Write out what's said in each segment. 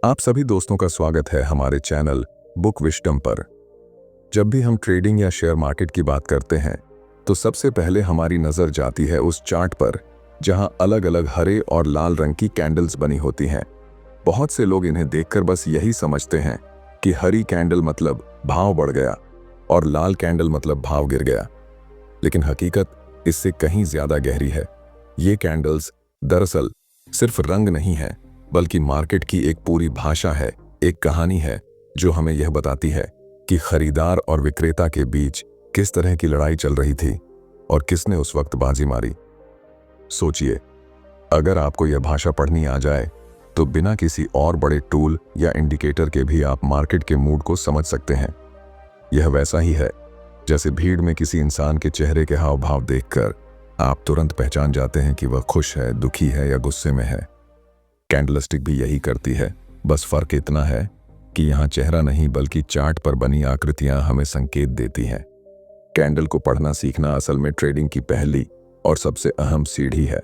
आप सभी दोस्तों का स्वागत है हमारे चैनल बुक विजडम पर। जब भी हम ट्रेडिंग या शेयर मार्केट की बात करते हैं तो सबसे पहले हमारी नज़र जाती है उस चार्ट पर जहां अलग अलग हरे और लाल रंग की कैंडल्स बनी होती हैं। बहुत से लोग इन्हें देखकर बस यही समझते हैं कि हरी कैंडल मतलब भाव बढ़ गया और लाल कैंडल मतलब भाव गिर गया, लेकिन हकीकत इससे कहीं ज़्यादा गहरी है। ये कैंडल्स दरअसल सिर्फ रंग नहीं है, बल्कि मार्केट की एक पूरी भाषा है, एक कहानी है जो हमें यह बताती है कि खरीदार और विक्रेता के बीच किस तरह की लड़ाई चल रही थी और किसने उस वक्त बाजी मारी। सोचिए, अगर आपको यह भाषा पढ़नी आ जाए तो बिना किसी और बड़े टूल या इंडिकेटर के भी आप मार्केट के मूड को समझ सकते हैं। यह वैसा ही है जैसे भीड़ में किसी इंसान के चेहरे के हाव भाव देखकर आप तुरंत पहचान जाते हैं कि वह खुश है, दुखी है या गुस्से में है। कैंडलस्टिक भी यही करती है, बस फर्क इतना है कि यहाँ चेहरा नहीं बल्कि चार्ट पर बनी आकृतियां हमें संकेत देती हैं। कैंडल को पढ़ना सीखना असल में ट्रेडिंग की पहली और सबसे अहम सीढ़ी है।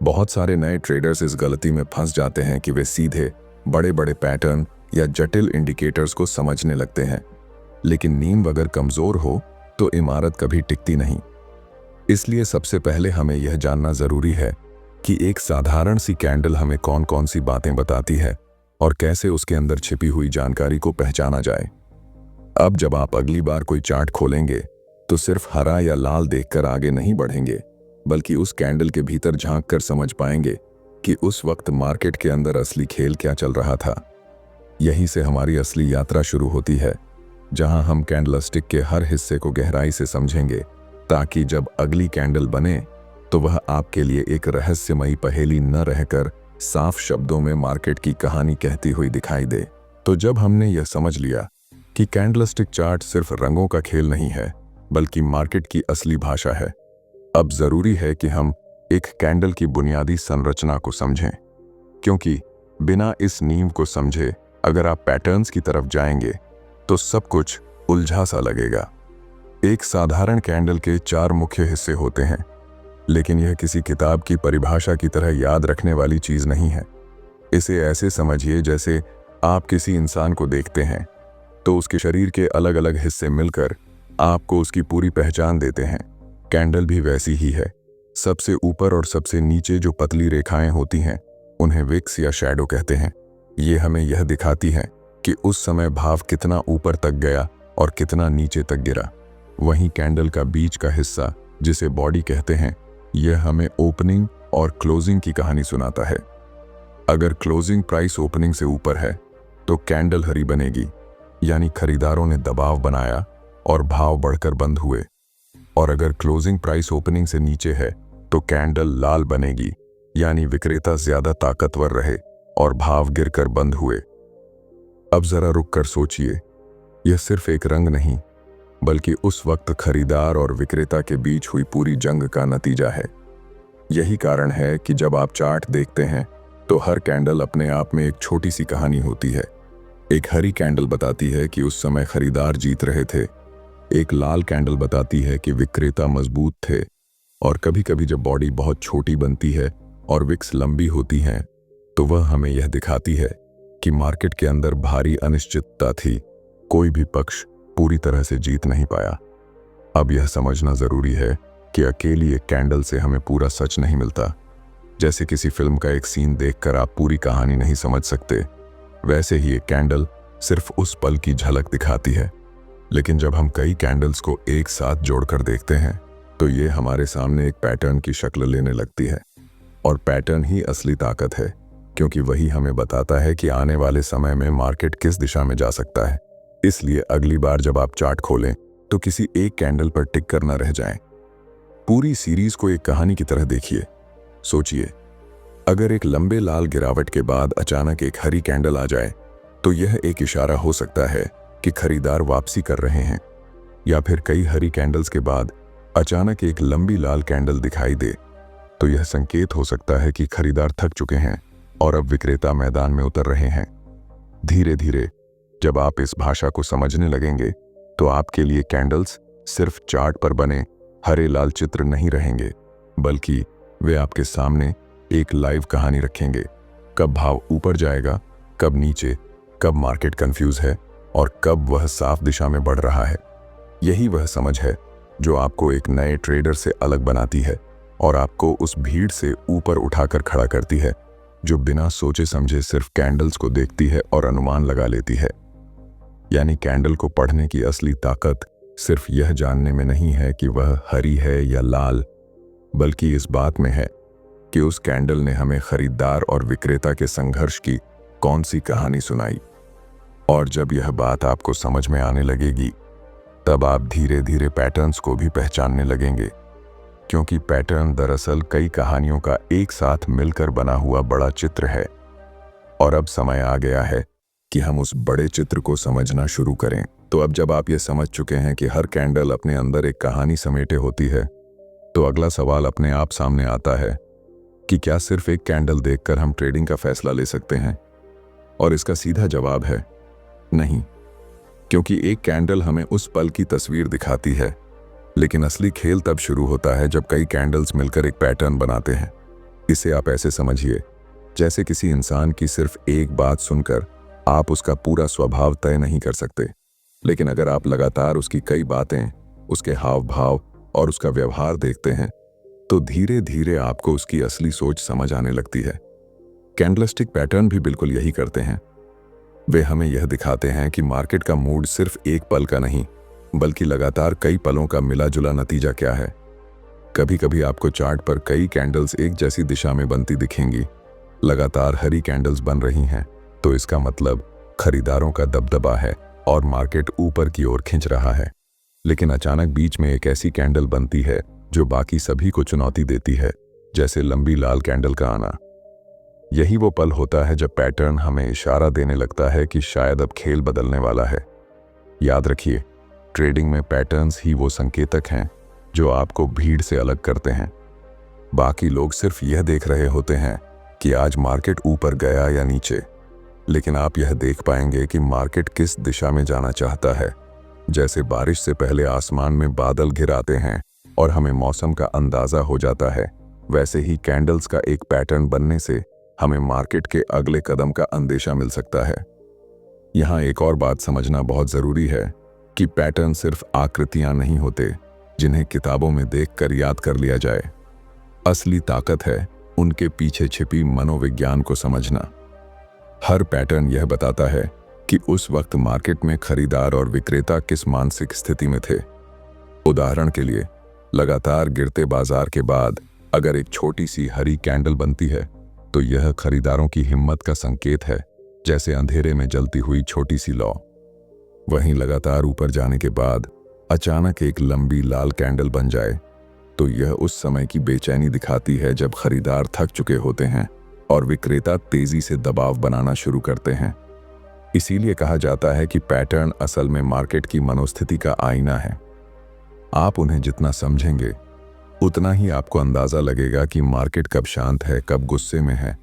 बहुत सारे नए ट्रेडर्स इस गलती में फंस जाते हैं कि वे सीधे बड़े बड़े पैटर्न या जटिल इंडिकेटर्स को समझने लगते हैं, लेकिन नींव अगर कमजोर हो तो इमारत कभी टिकती नहीं। इसलिए सबसे पहले हमें यह जानना जरूरी है कि एक साधारण सी कैंडल हमें कौन कौन सी बातें बताती है और कैसे उसके अंदर छिपी हुई जानकारी को पहचाना जाए। अब जब आप अगली बार कोई चार्ट खोलेंगे तो सिर्फ हरा या लाल देखकर आगे नहीं बढ़ेंगे, बल्कि उस कैंडल के भीतर झांक कर समझ पाएंगे कि उस वक्त मार्केट के अंदर असली खेल क्या चल रहा था। यहीं से हमारी असली यात्रा शुरू होती है, जहां हम कैंडलस्टिक के हर हिस्से को गहराई से समझेंगे, ताकि जब अगली कैंडल बने तो वह आपके लिए एक रहस्यमयी पहेली न रहकर साफ शब्दों में मार्केट की कहानी कहती हुई दिखाई दे। तो जब हमने यह समझ लिया कि कैंडलस्टिक चार्ट सिर्फ रंगों का खेल नहीं है, बल्कि मार्केट की असली भाषा है, अब जरूरी है कि हम एक कैंडल की बुनियादी संरचना को समझें, क्योंकि बिना इस नींव को समझे अगर आप पैटर्न्स की तरफ जाएंगे तो सब कुछ उलझा सा लगेगा। एक साधारण कैंडल के 4 मुख्य हिस्से होते हैं, लेकिन यह किसी किताब की परिभाषा की तरह याद रखने वाली चीज नहीं है। इसे ऐसे समझिए जैसे आप किसी इंसान को देखते हैं तो उसके शरीर के अलग अलग हिस्से मिलकर आपको उसकी पूरी पहचान देते हैं। कैंडल भी वैसी ही है। सबसे ऊपर और सबसे नीचे जो पतली रेखाएं होती हैं उन्हें विक्स या शैडो कहते हैं। ये हमें यह दिखाती हैं कि उस समय भाव कितना ऊपर तक गया और कितना नीचे तक गिरा। वहीं कैंडल का बीच का हिस्सा, जिसे बॉडी कहते हैं, यह हमें ओपनिंग और क्लोजिंग की कहानी सुनाता है। अगर क्लोजिंग प्राइस ओपनिंग से ऊपर है तो कैंडल हरी बनेगी, यानी खरीदारों ने दबाव बनाया और भाव बढ़कर बंद हुए। और अगर क्लोजिंग प्राइस ओपनिंग से नीचे है तो कैंडल लाल बनेगी, यानी विक्रेता ज्यादा ताकतवर रहे और भाव गिरकर बंद हुए। अब जरा रुक कर सोचिए, यह सिर्फ एक रंग नहीं, बल्कि उस वक्त खरीदार और विक्रेता के बीच हुई पूरी जंग का नतीजा है। यही कारण है कि जब आप चार्ट देखते हैं तो हर कैंडल अपने आप में एक छोटी सी कहानी होती है। एक हरी कैंडल बताती है कि उस समय खरीदार जीत रहे थे, एक लाल कैंडल बताती है कि विक्रेता मजबूत थे, और कभी कभी जब बॉडी बहुत छोटी बनती है और विक्स लंबी होती हैं तो वह हमें यह दिखाती है कि मार्केट के अंदर भारी अनिश्चितता थी, कोई भी पक्ष पूरी तरह से जीत नहीं पाया। अब यह समझना जरूरी है कि अकेली एक कैंडल से हमें पूरा सच नहीं मिलता। जैसे किसी फिल्म का एक सीन देखकर आप पूरी कहानी नहीं समझ सकते, वैसे ही एक कैंडल सिर्फ उस पल की झलक दिखाती है। लेकिन जब हम कई कैंडल्स को एक साथ जोड़कर देखते हैं तो ये हमारे सामने एक पैटर्न की शक्ल लेने लगती है। और पैटर्न ही असली ताकत है, क्योंकि वही हमें बताता है कि आने वाले समय में मार्केट किस दिशा में जा सकता है। इसलिए अगली बार जब आप चार्ट खोलें तो किसी एक कैंडल पर टिक कर न रह जाएं। पूरी सीरीज को एक कहानी की तरह देखिए। सोचिए, अगर एक लंबे लाल गिरावट के बाद अचानक एक हरी कैंडल आ जाए तो यह एक इशारा हो सकता है कि खरीदार वापसी कर रहे हैं, या फिर कई हरी कैंडल्स के बाद अचानक एक लंबी लाल कैंडल दिखाई दे तो यह संकेत हो सकता है कि खरीदार थक चुके हैं और अब विक्रेता मैदान में उतर रहे हैं। धीरे धीरे जब आप इस भाषा को समझने लगेंगे तो आपके लिए कैंडल्स सिर्फ चार्ट पर बने हरे लाल चित्र नहीं रहेंगे, बल्कि वे आपके सामने एक लाइव कहानी रखेंगे। कब भाव ऊपर जाएगा कब नीचे, कब मार्केट कंफ्यूज है और कब वह साफ दिशा में बढ़ रहा है। यही वह समझ है जो आपको एक नए ट्रेडर से अलग बनाती है और आपको उस भीड़ से ऊपर उठाकर खड़ा करती है जो बिना सोचे समझे सिर्फ कैंडल्स को देखती है और अनुमान लगा लेती है। यानी कैंडल को पढ़ने की असली ताकत सिर्फ यह जानने में नहीं है कि वह हरी है या लाल, बल्कि इस बात में है कि उस कैंडल ने हमें खरीदार और विक्रेता के संघर्ष की कौन सी कहानी सुनाई। और जब यह बात आपको समझ में आने लगेगी, तब आप धीरे धीरे पैटर्न्स को भी पहचानने लगेंगे, क्योंकि पैटर्न दरअसल कई कहानियों का एक साथ मिलकर बना हुआ बड़ा चित्र है। और अब समय आ गया है कि हम उस बड़े चित्र को समझना शुरू करें। तो अब जब आप ये समझ चुके हैं कि हर कैंडल अपने अंदर एक कहानी समेटे होती है, तो अगला सवाल अपने आप सामने आता है कि क्या सिर्फ एक कैंडल देखकर हम ट्रेडिंग का फैसला ले सकते हैं? और इसका सीधा जवाब है नहीं, क्योंकि एक कैंडल हमें उस पल की तस्वीर दिखाती है, लेकिन असली खेल तब शुरू होता है जब कई कैंडल्स मिलकर एक पैटर्न बनाते हैं। इसे आप ऐसे समझिए जैसे किसी इंसान की सिर्फ एक बात सुनकर आप उसका पूरा स्वभाव तय नहीं कर सकते, लेकिन अगर आप लगातार उसकी कई बातें, उसके हाव भाव और उसका व्यवहार देखते हैं, तो धीरे धीरे आपको उसकी असली सोच समझ आने लगती है। कैंडलस्टिक पैटर्न भी बिल्कुल यही करते हैं। वे हमें यह दिखाते हैं कि मार्केट का मूड सिर्फ एक पल का नहीं, बल्कि लगातार कई पलों का मिला जुला नतीजा क्या है। कभी कभी आपको चार्ट पर कई कैंडल्स एक जैसी दिशा में बनती दिखेंगी। लगातार हरी कैंडल्स बन रही हैं, तो इसका मतलब खरीदारों का दबदबा है और मार्केट ऊपर की ओर खिंच रहा है। लेकिन अचानक बीच में एक ऐसी कैंडल बनती है जो बाकी सभी को चुनौती देती है, जैसे लंबी लाल कैंडल का आना। यही वो पल होता है जब पैटर्न हमें इशारा देने लगता है कि शायद अब खेल बदलने वाला है। याद रखिए, ट्रेडिंग में पैटर्न्स ही वो संकेतक हैं जो आपको भीड़ से अलग करते हैं। बाकी लोग सिर्फ यह देख रहे होते हैं कि आज मार्केट ऊपर गया या नीचे, लेकिन आप यह देख पाएंगे कि मार्केट किस दिशा में जाना चाहता है। जैसे बारिश से पहले आसमान में बादल घिर आते हैं और हमें मौसम का अंदाजा हो जाता है, वैसे ही कैंडल्स का एक पैटर्न बनने से हमें मार्केट के अगले कदम का अंदेशा मिल सकता है। यहाँ एक और बात समझना बहुत जरूरी है कि पैटर्न सिर्फ आकृतियां नहीं होते जिन्हें किताबों में देखकर याद कर लिया जाए। असली ताकत है उनके पीछे छिपी मनोविज्ञान को समझना। हर पैटर्न यह बताता है कि उस वक्त मार्केट में खरीदार और विक्रेता किस मानसिक स्थिति में थे। उदाहरण के लिए, लगातार गिरते बाजार के बाद अगर एक छोटी सी हरी कैंडल बनती है, तो यह खरीदारों की हिम्मत का संकेत है, जैसे अंधेरे में जलती हुई छोटी सी लौ। वहीं लगातार ऊपर जाने के बाद अचानक एक लंबी लाल कैंडल बन जाए, तो यह उस समय की बेचैनी दिखाती है जब खरीदार थक चुके होते हैं और विक्रेता तेजी से दबाव बनाना शुरू करते हैं। इसीलिए कहा जाता है कि पैटर्न असल में मार्केट की मनोस्थिति का आईना है। आप उन्हें जितना समझेंगे, उतना ही आपको अंदाजा लगेगा कि मार्केट कब शांत है, कब गुस्से में है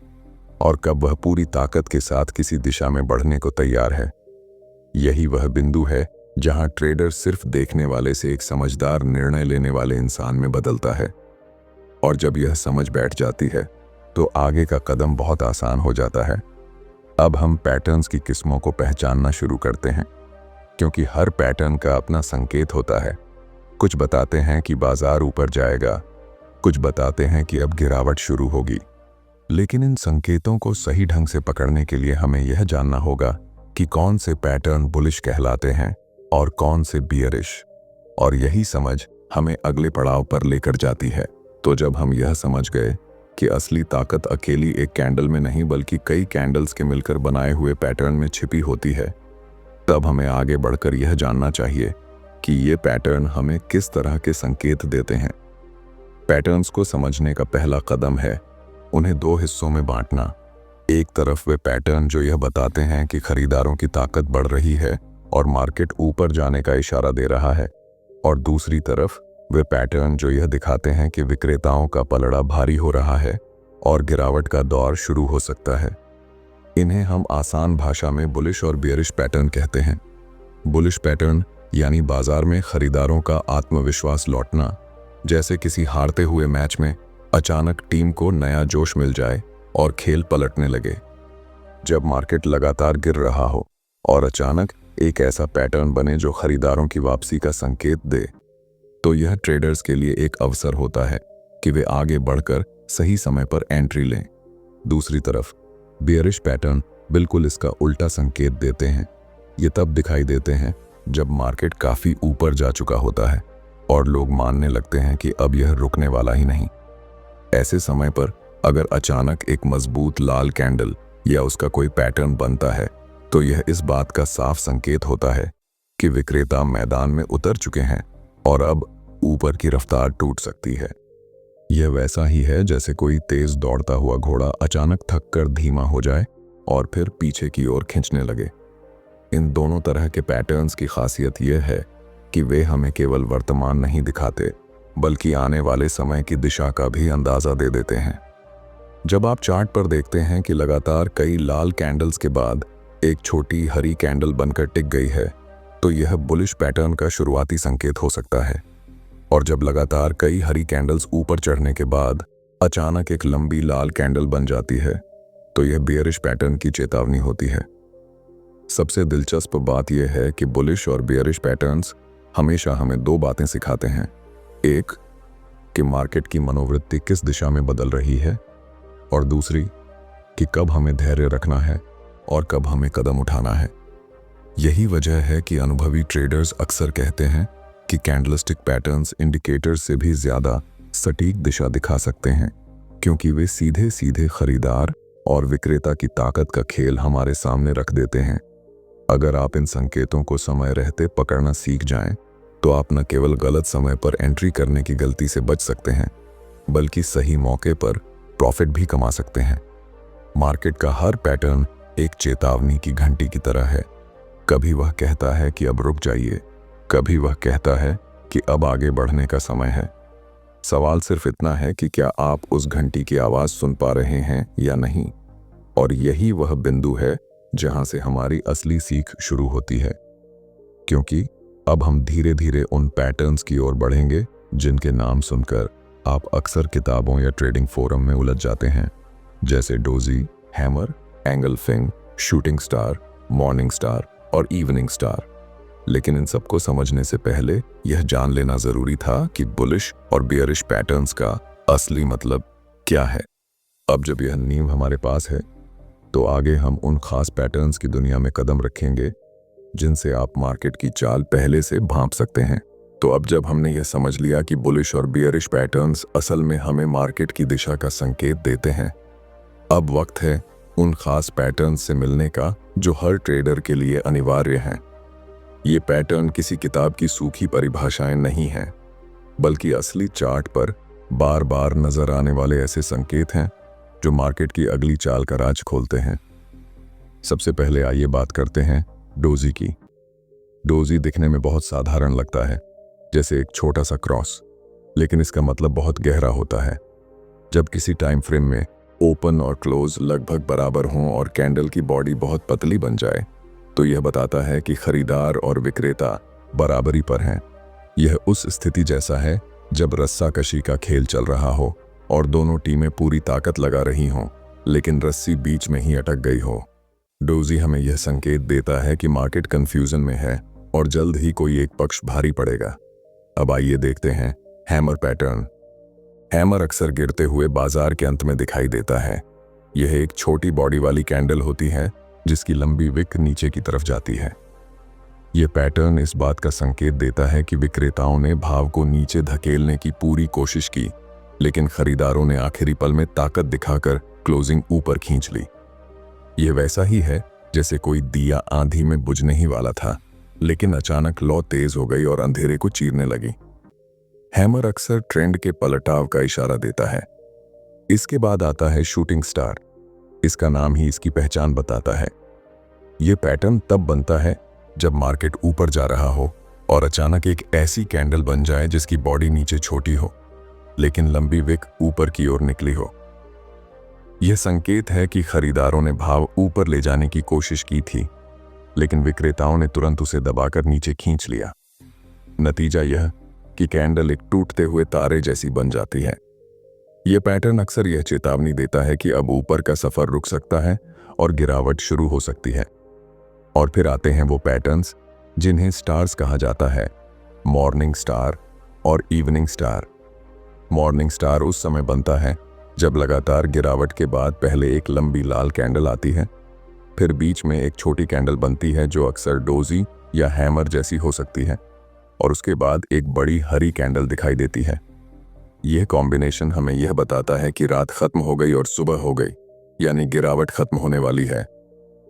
और कब वह पूरी ताकत के साथ किसी दिशा में बढ़ने को तैयार है। यही वह बिंदु है जहां ट्रेडर सिर्फ देखने वाले से एक समझदार निर्णय लेने वाले इंसान में बदलता है। और जब यह समझ बैठ जाती है, तो आगे का कदम बहुत आसान हो जाता है। अब हम पैटर्न्स की किस्मों को पहचानना शुरू करते हैं, क्योंकि हर पैटर्न का अपना संकेत होता है। कुछ बताते हैं कि बाजार ऊपर जाएगा, कुछ बताते हैं कि अब गिरावट शुरू होगी। लेकिन इन संकेतों को सही ढंग से पकड़ने के लिए हमें यह जानना होगा कि कौन से पैटर्न बुलिश कहलाते हैं और कौन से बियरिश। और यही समझ हमें अगले पड़ाव पर लेकर जाती है। तो जब हम यह समझ गए कि असली ताकत अकेली एक कैंडल में नहीं, बल्कि कई कैंडल्स के मिलकर बनाए हुए पैटर्न में छिपी होती है, तब हमें आगे बढ़कर यह जानना चाहिए कि ये पैटर्न हमें किस तरह के संकेत देते हैं। पैटर्न्स को समझने का पहला कदम है उन्हें दो हिस्सों में बांटना। एक तरफ वे पैटर्न जो यह बताते हैं कि खरीदारों की ताकत बढ़ रही है और मार्केट ऊपर जाने का इशारा दे रहा है, और दूसरी तरफ वे पैटर्न जो यह दिखाते हैं कि विक्रेताओं का पलड़ा भारी हो रहा है और गिरावट का दौर शुरू हो सकता है। इन्हें हम आसान भाषा में बुलिश और बियरिश पैटर्न कहते हैं। बुलिश पैटर्न यानी बाजार में खरीदारों का आत्मविश्वास लौटना, जैसे किसी हारते हुए मैच में अचानक टीम को नया जोश मिल जाए और खेल पलटने लगे। जब मार्केट लगातार गिर रहा हो और अचानक एक ऐसा पैटर्न बने जो खरीदारों की वापसी का संकेत दे, तो यह ट्रेडर्स के लिए एक अवसर होता है कि वे आगे बढ़कर सही समय पर एंट्री लें। दूसरी तरफ बियरिश पैटर्न बिल्कुल इसका उल्टा संकेत देते हैं। ये तब दिखाई देते हैं जब मार्केट काफ़ी ऊपर जा चुका होता है और लोग मानने लगते हैं कि अब यह रुकने वाला ही नहीं। ऐसे समय पर अगर अचानक एक मजबूत लाल कैंडल या उसका कोई पैटर्न बनता है, तो यह इस बात का साफ संकेत होता है कि विक्रेता मैदान में उतर चुके हैं और अब ऊपर की रफ्तार टूट सकती है। यह वैसा ही है जैसे कोई तेज दौड़ता हुआ घोड़ा अचानक थककर धीमा हो जाए और फिर पीछे की ओर खींचने लगे। इन दोनों तरह के पैटर्न्स की खासियत यह है कि वे हमें केवल वर्तमान नहीं दिखाते, बल्कि आने वाले समय की दिशा का भी अंदाजा दे देते हैं। जब आप चार्ट पर देखते हैं कि लगातार कई लाल कैंडल्स के बाद एक छोटी हरी कैंडल बनकर टिक गई है, तो यह बुलिश पैटर्न का शुरुआती संकेत हो सकता है। और जब लगातार कई हरी कैंडल्स ऊपर चढ़ने के बाद अचानक एक लंबी लाल कैंडल बन जाती है, तो यह बियरिश पैटर्न की चेतावनी होती है। सबसे दिलचस्प बात यह है कि बुलिश और बियरिश पैटर्न्स हमेशा हमें दो बातें सिखाते हैं। एक, कि मार्केट की मनोवृत्ति किस दिशा में बदल रही है, और दूसरी कि कब हमें धैर्य रखना है और कब हमें कदम उठाना है। यही वजह है कि अनुभवी ट्रेडर्स अक्सर कहते हैं कि कैंडलस्टिक पैटर्न्स इंडिकेटर्स से भी ज्यादा सटीक दिशा दिखा सकते हैं, क्योंकि वे सीधे सीधे खरीदार और विक्रेता की ताकत का खेल हमारे सामने रख देते हैं। अगर आप इन संकेतों को समय रहते पकड़ना सीख जाएं, तो आप न केवल गलत समय पर एंट्री करने की गलती से बच सकते हैं, बल्कि सही मौके पर प्रॉफिट भी कमा सकते हैं। मार्केट का हर पैटर्न एक चेतावनी की घंटी की तरह है। कभी वह कहता है कि अब रुक जाइए, कभी वह कहता है कि अब आगे बढ़ने का समय है। सवाल सिर्फ इतना है कि क्या आप उस घंटी की आवाज सुन पा रहे हैं या नहीं। और यही वह बिंदु है जहां से हमारी असली सीख शुरू होती है, क्योंकि अब हम धीरे धीरे उन पैटर्न्स की ओर बढ़ेंगे जिनके नाम सुनकर आप अक्सर किताबों या ट्रेडिंग फोरम में उलझ जाते हैं, जैसे doji, hammer, engulfing, shooting star, morning star और इवनिंग स्टार। लेकिन इन सबको समझने से पहले यह जान लेना जरूरी था कि बुलिश और बियरिश पैटर्न्स का असली मतलब क्या है। अब जब यह नींव हमारे पास है, तो आगे हम उन खास पैटर्न्स की दुनिया में कदम रखेंगे जिनसे आप मार्केट की चाल पहले से भांप सकते हैं। तो अब जब हमने यह समझ लिया कि बुलिश और बियरिश पैटर्न्स असल में हमें मार्केट की दिशा का संकेत देते हैं, अब वक्त है उन खास पैटर्न्स से मिलने का जो हर ट्रेडर के लिए अनिवार्य हैं। ये पैटर्न किसी किताब की सूखी परिभाषाएं नहीं हैं, बल्कि असली चार्ट पर बार बार नजर आने वाले ऐसे संकेत हैं जो मार्केट की अगली चाल का राज खोलते हैं। सबसे पहले आइए बात करते हैं डोजी की। डोजी दिखने में बहुत साधारण लगता है, जैसे एक छोटा सा क्रॉस, लेकिन इसका मतलब बहुत गहरा होता है। जब किसी टाइम फ्रेम में ओपन और क्लोज लगभग बराबर हों और कैंडल की बॉडी बहुत पतली बन जाए, तो यह बताता है कि खरीदार और विक्रेता बराबरी पर हैं। यह उस स्थिति जैसा है जब रस्साकशी का खेल चल रहा हो और दोनों टीमें पूरी ताकत लगा रही हों, लेकिन रस्सी बीच में ही अटक गई हो। डोजी हमें यह संकेत देता है कि मार्केट कंफ्यूजन में है और जल्द ही कोई एक पक्ष भारी पड़ेगा। अब आइए देखते हैं हैमर पैटर्न। हैमर अक्सर गिरते हुए बाजार के अंत में दिखाई देता है। यह एक छोटी बॉडी वाली कैंडल होती है जिसकी लंबी विक नीचे की तरफ जाती है। यह पैटर्न इस बात का संकेत देता है कि विक्रेताओं ने भाव को नीचे धकेलने की पूरी कोशिश की, लेकिन खरीदारों ने आखिरी पल में ताकत दिखाकर क्लोजिंग ऊपर खींच ली। यह वैसा ही है जैसे कोई दिया आंधी में बुझने ही वाला था, लेकिन अचानक लौ तेज हो गई और अंधेरे को चीरने लगी। हैमर अक्सर ट्रेंड के पलटाव का इशारा देता है। इसके बाद आता है शूटिंग स्टार। इसका नाम ही इसकी पहचान बताता है। यह पैटर्न तब बनता है जब मार्केट ऊपर जा रहा हो और अचानक एक ऐसी कैंडल बन जाए जिसकी बॉडी नीचे छोटी हो, लेकिन लंबी विक ऊपर की ओर निकली हो। यह संकेत है कि खरीदारों ने भाव ऊपर ले जाने की कोशिश की थी, लेकिन विक्रेताओं ने तुरंत उसे दबाकर नीचे खींच लिया। नतीजा यह कि कैंडल एक टूटते हुए तारे जैसी बन जाती है। यह पैटर्न अक्सर यह चेतावनी देता है कि अब ऊपर का सफर रुक सकता है और गिरावट शुरू हो सकती है। और फिर आते हैं वो पैटर्न्स जिन्हें स्टार्स कहा जाता है, मॉर्निंग स्टार और इवनिंग स्टार। मॉर्निंग स्टार उस समय बनता है जब लगातार गिरावट के बाद पहले एक लंबी लाल कैंडल आती है, फिर बीच में एक छोटी कैंडल बनती है जो अक्सर डोजी या हैमर जैसी हो सकती है, और उसके बाद एक बड़ी हरी कैंडल दिखाई देती है। यह कॉम्बिनेशन हमें यह बताता है कि रात खत्म हो गई और सुबह हो गई, यानी गिरावट खत्म होने वाली है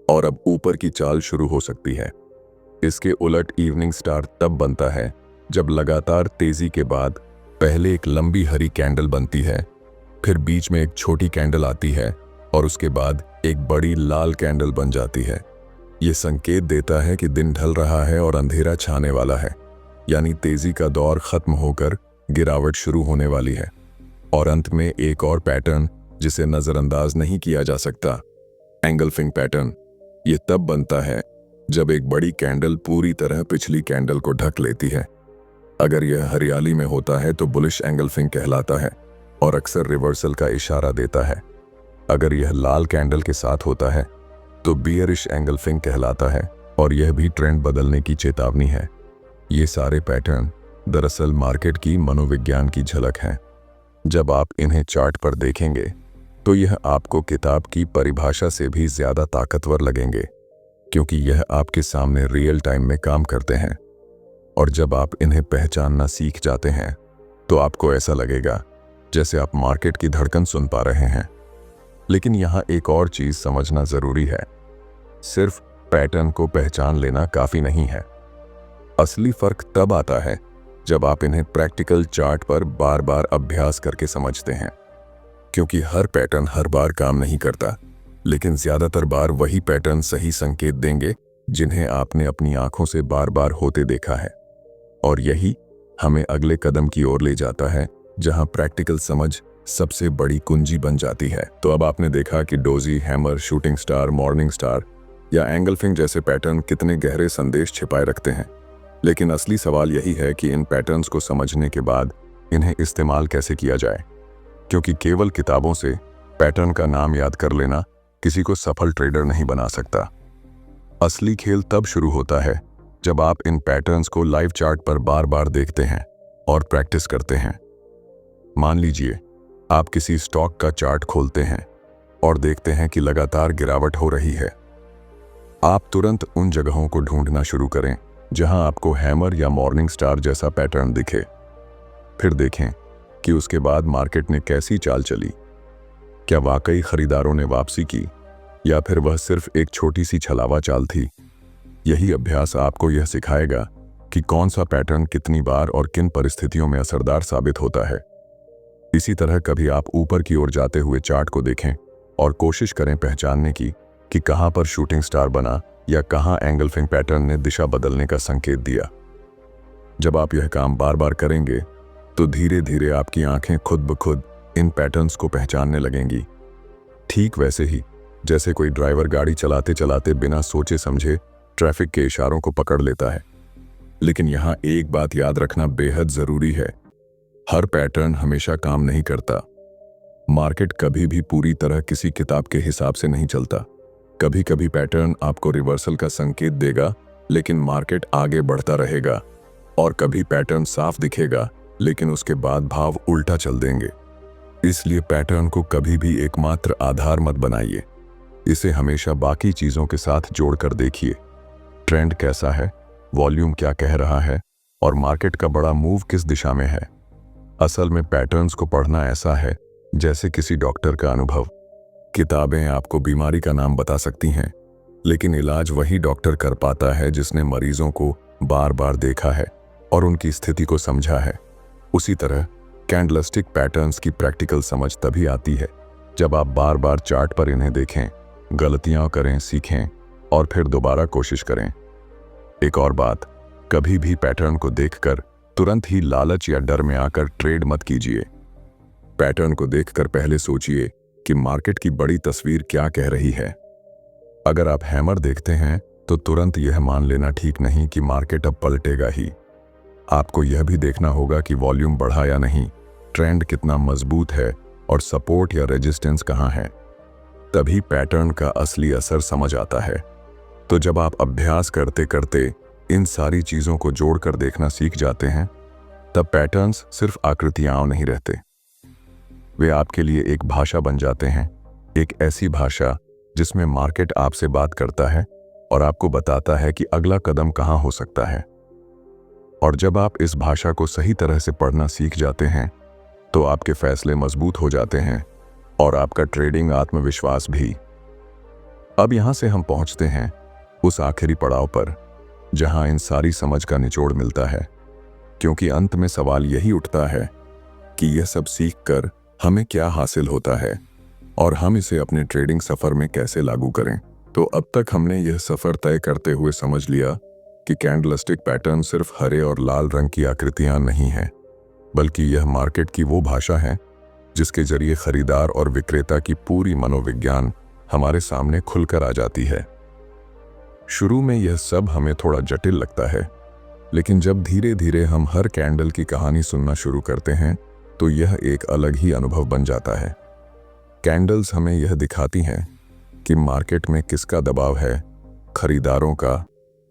और अब ऊपर की चाल शुरू हो सकती है। इसके उलट इवनिंग स्टार तब बनता है जब लगातार तेजी के बाद पहले एक लंबी हरी कैंडल बनती है, फिर बीच में एक छोटी कैंडल आती है और उसके बाद एक बड़ी लाल कैंडल बन जाती है। ये संकेत देता है कि दिन ढल रहा है और अंधेरा छाने वाला है, यानी तेजी का दौर खत्म होकर गिरावट शुरू होने वाली है। और अंत में एक और पैटर्न जिसे नजरअंदाज नहीं किया जा सकता, एंगल्फिंग पैटर्न। ये तब बनता है जब एक बड़ी कैंडल पूरी तरह पिछली कैंडल को ढक लेती है। अगर यह हरियाली में होता है तो बुलिश एंगल्फिंग कहलाता है और अक्सर रिवर्सल का इशारा देता है। अगर यह लाल कैंडल के साथ होता है तो बियरिश एंगल्फिंग कहलाता है और यह भी ट्रेंड बदलने की चेतावनी है। ये सारे पैटर्न दरअसल मार्केट की मनोविज्ञान की झलक हैं। जब आप इन्हें चार्ट पर देखेंगे तो यह आपको किताब की परिभाषा से भी ज्यादा ताकतवर लगेंगे, क्योंकि यह आपके सामने रियल टाइम में काम करते हैं। और जब आप इन्हें पहचानना सीख जाते हैं तो आपको ऐसा लगेगा जैसे आप मार्केट की धड़कन सुन पा रहे हैं। लेकिन यहाँ एक और चीज समझना जरूरी है, सिर्फ पैटर्न को पहचान लेना काफी नहीं है। असली फर्क तब आता है जब आप इन्हें प्रैक्टिकल चार्ट पर बार बार अभ्यास करके समझते हैं, क्योंकि हर पैटर्न हर बार काम नहीं करता, लेकिन ज्यादातर बार वही पैटर्न सही संकेत देंगे जिन्हें आपने अपनी आंखों से बार बार होते देखा है। और यही हमें अगले कदम की ओर ले जाता है, जहां प्रैक्टिकल समझ सबसे बड़ी कुंजी बन जाती है। तो अब आपने देखा कि doji, hammer, shooting star, morning star या एंगल्फिंग जैसे पैटर्न कितने गहरे संदेश छिपाए रखते हैं। लेकिन असली सवाल यही है कि इन पैटर्न्स को समझने के बाद इन्हें इस्तेमाल कैसे किया जाए, क्योंकि केवल किताबों से पैटर्न का नाम याद कर लेना किसी को सफल ट्रेडर नहीं बना सकता। असली खेल तब शुरू होता है जब आप इन पैटर्न्स को लाइव चार्ट पर बार बार देखते हैं और प्रैक्टिस करते हैं। मान लीजिए आप किसी स्टॉक का चार्ट खोलते हैं और देखते हैं कि लगातार गिरावट हो रही है। आप तुरंत उन जगहों को ढूंढना शुरू करें जहां आपको हैमर या मॉर्निंग स्टार जैसा पैटर्न दिखे। फिर देखें कि उसके बाद मार्केट ने कैसी चाल चली। क्या वाकई खरीदारों ने वापसी की या फिर वह सिर्फ एक छोटी सी छलावा चाल थी। यही अभ्यास आपको यह सिखाएगा कि कौन सा पैटर्न कितनी बार और किन परिस्थितियों में असरदार साबित होता है। इसी तरह कभी आप ऊपर की ओर जाते हुए चार्ट को देखें और कोशिश करें पहचानने की कि कहां पर शूटिंग स्टार बना या कहां एंगल्फिंग पैटर्न ने दिशा बदलने का संकेत दिया। जब आप यह काम बार बार करेंगे तो धीरे धीरे आपकी आंखें खुद ब खुद इन पैटर्न्स को पहचानने लगेंगी। ठीक वैसे ही जैसे कोई ड्राइवर गाड़ी चलाते चलाते बिना सोचे समझे ट्रैफिक के इशारों को पकड़ लेता है। लेकिन यहाँ एक बात याद रखना बेहद जरूरी है, हर पैटर्न हमेशा काम नहीं करता। मार्केट कभी भी पूरी तरह किसी किताब के हिसाब से नहीं चलता। कभी कभी पैटर्न आपको रिवर्सल का संकेत देगा लेकिन मार्केट आगे बढ़ता रहेगा, और कभी पैटर्न साफ दिखेगा लेकिन उसके बाद भाव उल्टा चल देंगे। इसलिए पैटर्न को कभी भी एकमात्र आधार मत बनाइए, इसे हमेशा बाकी चीजों के साथ जोड़कर देखिए। ट्रेंड कैसा है, वॉल्यूम क्या कह रहा है और मार्केट का बड़ा मूव किस दिशा में है। असल में पैटर्न्स को पढ़ना ऐसा है जैसे किसी डॉक्टर का अनुभव। किताबें आपको बीमारी का नाम बता सकती हैं, लेकिन इलाज वही डॉक्टर कर पाता है जिसने मरीजों को बार बार देखा है और उनकी स्थिति को समझा है। उसी तरह कैंडलस्टिक पैटर्न्स की प्रैक्टिकल समझ तभी आती है जब आप बार बार चार्ट पर इन्हें देखें, गलतियां करें, सीखें और फिर दोबारा कोशिश करें। एक और बात, कभी भी पैटर्न को देखकर तुरंत ही लालच या डर में आकर ट्रेड मत कीजिए। पैटर्न को देखकर पहले सोचिए कि मार्केट की बड़ी तस्वीर क्या कह रही है। अगर आप हैमर देखते हैं तो तुरंत यह मान लेना ठीक नहीं कि मार्केट अब पलटेगा ही। आपको यह भी देखना होगा कि वॉल्यूम बढ़ा या नहीं, ट्रेंड कितना मजबूत है और सपोर्ट या रेजिस्टेंस कहां है। तभी पैटर्न का असली असर समझ आता है। तो जब आप अभ्यास करते करते इन सारी चीज़ों को जोड़कर देखना सीख जाते हैं, तब पैटर्न्स सिर्फ आकृतियां नहीं रहते, वे आपके लिए एक भाषा बन जाते हैं। एक ऐसी भाषा जिसमें मार्केट आपसे बात करता है और आपको बताता है कि अगला कदम कहां हो सकता है। और जब आप इस भाषा को सही तरह से पढ़ना सीख जाते हैं, तो आपके फैसले मजबूत हो जाते हैं और आपका ट्रेडिंग आत्मविश्वास भी। अब यहां से हम पहुंचते हैं उस आखिरी पड़ाव पर, जहां इन सारी समझ का निचोड़ मिलता है। क्योंकि अंत में सवाल यही उठता है कि यह सब सीखकर हमें क्या हासिल होता है और हम इसे अपने ट्रेडिंग सफर में कैसे लागू करें। तो अब तक हमने यह सफर तय करते हुए समझ लिया कि कैंडलस्टिक पैटर्न सिर्फ हरे और लाल रंग की आकृतियां नहीं हैं, बल्कि यह मार्केट की वो भाषा है जिसके जरिए खरीदार और विक्रेता की पूरी मनोविज्ञान हमारे सामने खुलकर आ जाती है। शुरू में यह सब हमें थोड़ा जटिल लगता है, लेकिन जब धीरे धीरे हम हर कैंडल की कहानी सुनना शुरू करते हैं, तो यह एक अलग ही अनुभव बन जाता है। कैंडल्स हमें यह दिखाती हैं कि मार्केट में किसका दबाव है, खरीदारों का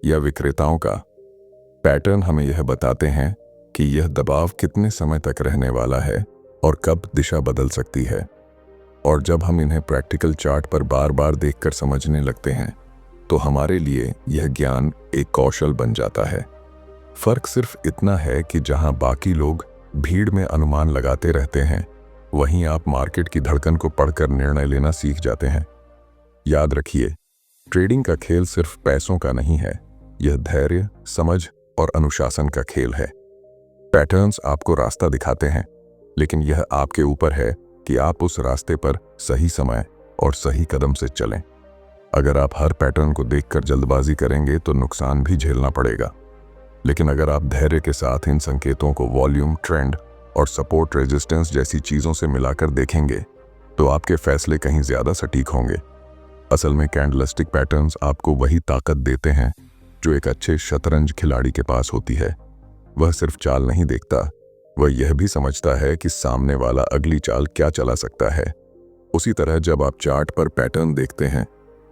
या विक्रेताओं का। पैटर्न हमें यह बताते हैं कि यह दबाव कितने समय तक रहने वाला है और कब दिशा बदल सकती है। और जब हम इन्हें प्रैक्टिकल चार्ट पर बार बार देखकर समझने लगते हैं, तो हमारे लिए यह ज्ञान एक कौशल बन जाता है। फर्क सिर्फ इतना है कि जहां बाकी लोग भीड़ में अनुमान लगाते रहते हैं, वहीं आप मार्केट की धड़कन को पढ़कर निर्णय लेना सीख जाते हैं। याद रखिए, ट्रेडिंग का खेल सिर्फ पैसों का नहीं है, यह धैर्य, समझ और अनुशासन का खेल है। पैटर्न्स आपको रास्ता दिखाते हैं, लेकिन यह आपके ऊपर है कि आप उस रास्ते पर सही समय और सही कदम से चलें। अगर आप हर पैटर्न को देखकर जल्दबाजी करेंगे तो नुकसान भी झेलना पड़ेगा, लेकिन अगर आप धैर्य के साथ इन संकेतों को वॉल्यूम, ट्रेंड और सपोर्ट रेजिस्टेंस जैसी चीज़ों से मिलाकर देखेंगे, तो आपके फैसले कहीं ज़्यादा सटीक होंगे। असल में कैंडलस्टिक पैटर्न्स आपको वही ताकत देते हैं जो एक अच्छे शतरंज खिलाड़ी के पास होती है। वह सिर्फ चाल नहीं देखता, वह यह भी समझता है कि सामने वाला अगली चाल क्या चला सकता है। उसी तरह जब आप चार्ट पर पैटर्न देखते हैं,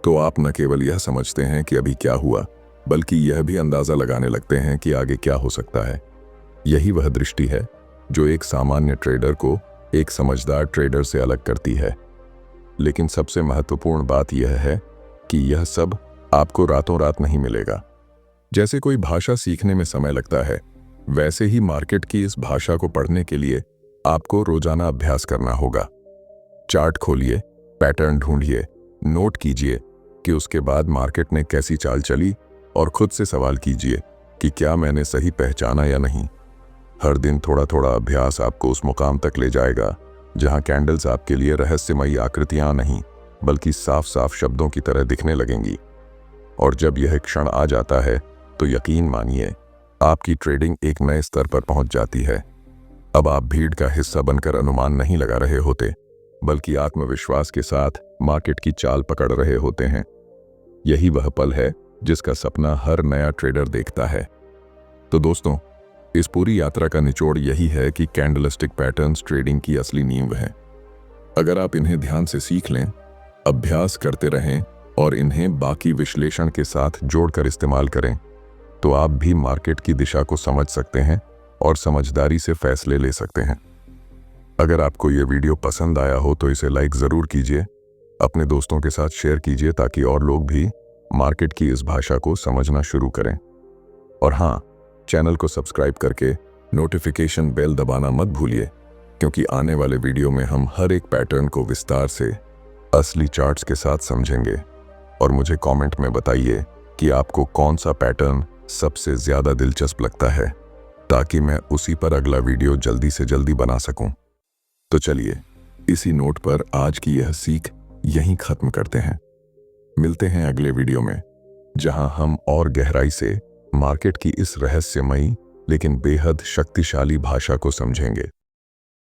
तो आप न केवल यह समझते हैं कि अभी क्या हुआ, बल्कि यह भी अंदाजा लगाने लगते हैं कि आगे क्या हो सकता है। यही वह दृष्टि है जो एक सामान्य ट्रेडर को एक समझदार ट्रेडर से अलग करती है। लेकिन सबसे महत्वपूर्ण बात यह है कि यह सब आपको रातों रात नहीं मिलेगा। जैसे कोई भाषा सीखने में समय लगता है, वैसे ही मार्केट की इस भाषा को पढ़ने के लिए आपको रोजाना अभ्यास करना होगा। चार्ट खोलिए, पैटर्न ढूंढिए, नोट कीजिए कि उसके बाद मार्केट ने कैसी चाल चली और खुद से सवाल कीजिए कि क्या मैंने सही पहचाना या नहीं। हर दिन थोड़ा थोड़ा अभ्यास आपको उस मुकाम तक ले जाएगा जहां कैंडल्स आपके लिए रहस्यमयी आकृतियां नहीं, बल्कि साफ साफ शब्दों की तरह दिखने लगेंगी। और जब यह क्षण आ जाता है, तो यकीन मानिए, आपकी ट्रेडिंग एक नए स्तर पर पहुंच जाती है। अब आप भीड़ का हिस्सा बनकर अनुमान नहीं लगा रहे होते, बल्कि आत्मविश्वास के साथ मार्केट की चाल पकड़ रहे होते हैं। यही वह पल है जिसका सपना हर नया ट्रेडर देखता है। तो दोस्तों, इस पूरी यात्रा का निचोड़ यही है कि कैंडलस्टिक पैटर्न्स ट्रेडिंग की असली नींव है। अगर आप इन्हें ध्यान से सीख लें, अभ्यास करते रहें और इन्हें बाकी विश्लेषण के साथ जोड़कर इस्तेमाल करें, तो आप भी मार्केट की दिशा को समझ सकते हैं और समझदारी से फैसले ले सकते हैं। अगर आपको ये वीडियो पसंद आया हो तो इसे लाइक ज़रूर कीजिए, अपने दोस्तों के साथ शेयर कीजिए ताकि और लोग भी मार्केट की इस भाषा को समझना शुरू करें। और हाँ, चैनल को सब्सक्राइब करके नोटिफिकेशन बेल दबाना मत भूलिए, क्योंकि आने वाले वीडियो में हम हर एक पैटर्न को विस्तार से असली चार्ट्स के साथ समझेंगे। और मुझे कमेंट में बताइए कि आपको कौन सा पैटर्न सबसे ज़्यादा दिलचस्प लगता है, ताकि मैं उसी पर अगला वीडियो जल्दी से जल्दी बना सकूं। तो चलिए, इसी नोट पर आज की यह सीख यहीं खत्म करते हैं। मिलते हैं अगले वीडियो में, जहां हम और गहराई से मार्केट की इस रहस्यमयी लेकिन बेहद शक्तिशाली भाषा को समझेंगे।